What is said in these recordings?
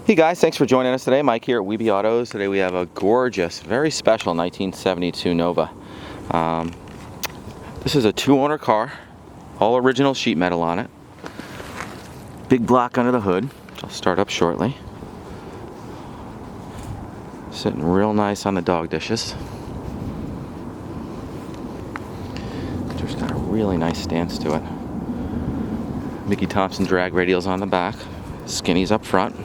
Hey guys, thanks for joining us today. Mike here at WeBe Autos. Today we have a gorgeous, very special 1972 Nova. This is a two-owner car, all original sheet metal on it. Big block under the hood, which I'll start up shortly. Sitting real nice on the dog dishes. Just got a really nice stance to it. Mickey Thompson drag radials on the back, skinnies up front.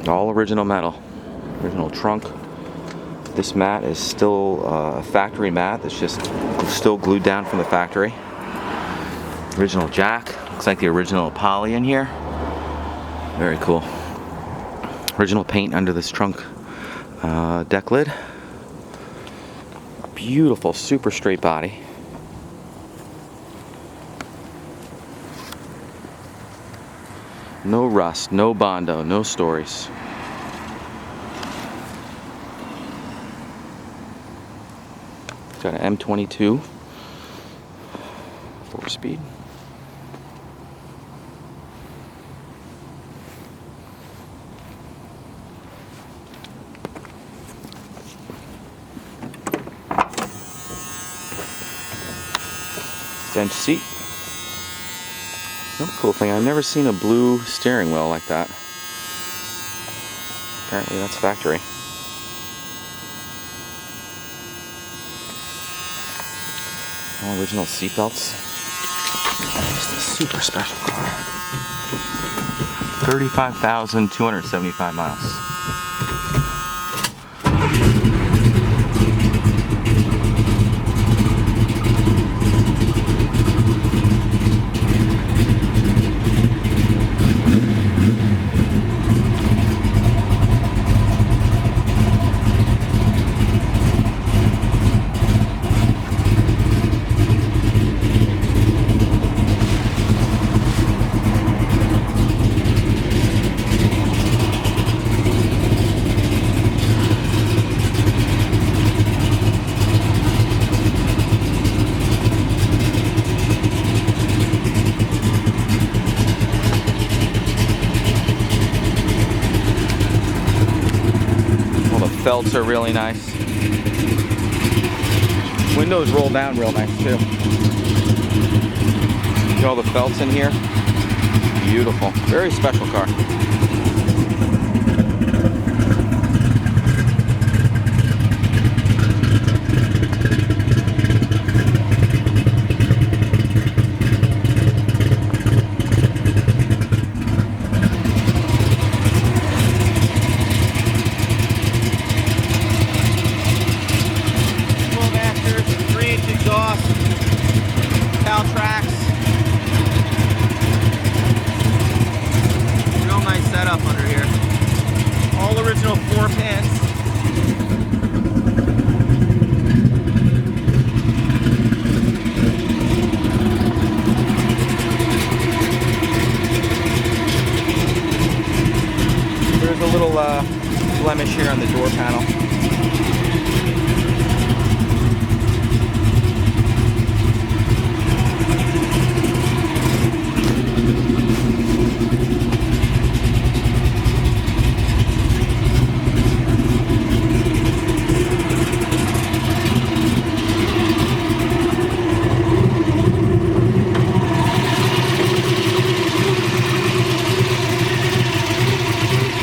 All original metal, original trunk. This mat is still a factory mat that's just still glued down from the factory. Original jack, looks like the original poly in here. Very cool. Original paint under this trunk deck lid. Beautiful, super straight body. No rust, no Bondo, no stories. It's got an M22 4-speed. Bench seat. Another cool thing, I've never seen a blue steering wheel like that. Apparently that's factory. All original seatbelts. Just a super special car. 35,275 miles. Felts are really nice. Windows roll down real nice too. See all the felts in here? Beautiful. Very special car. Caltracs. Real nice setup under here. All original 4 pins. There's a little blemish here on the door panel.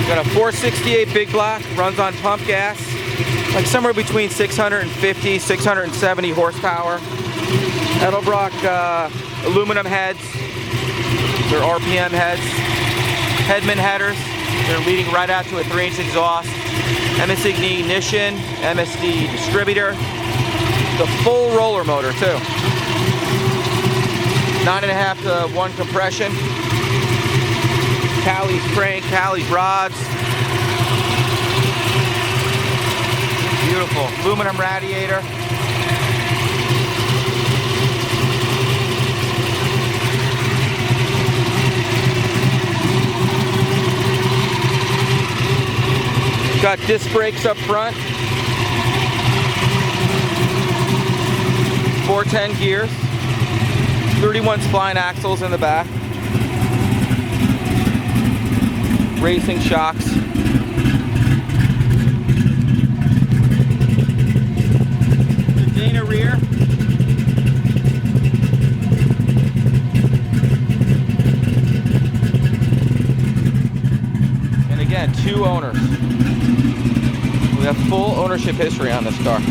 Got a 468 big block, runs on pump gas, like somewhere between 650, 670 horsepower. Edelbrock aluminum heads, they're RPM heads. Headman headers, they're leading right out to a 3-inch exhaust. MSD ignition, MSD distributor. The full roller motor too. 9.5 to 1 compression. Callies crank, Callies rods. Beautiful. Aluminum radiator. Got disc brakes up front. 410 gears. 31 spline axles in the back. racing shocks. The Dana rear. And again, 2 owners. We have full ownership history on this car.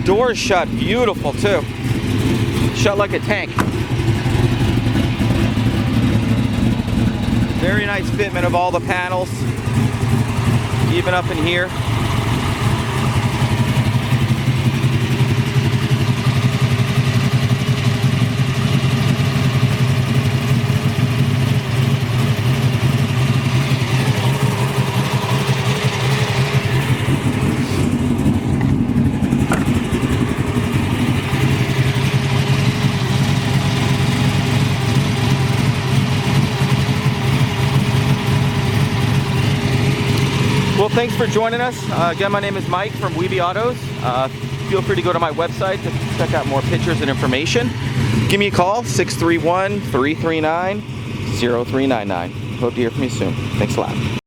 Doors shut beautiful too. Shut like a tank. Very nice fitment of all the panels, even up in here. Well, thanks for joining us. Again, my name is Mike from WeBe Autos. Feel free to go to my website to check out more pictures and information. Give me a call, 631-339-0399. Hope to hear from you soon. Thanks a lot.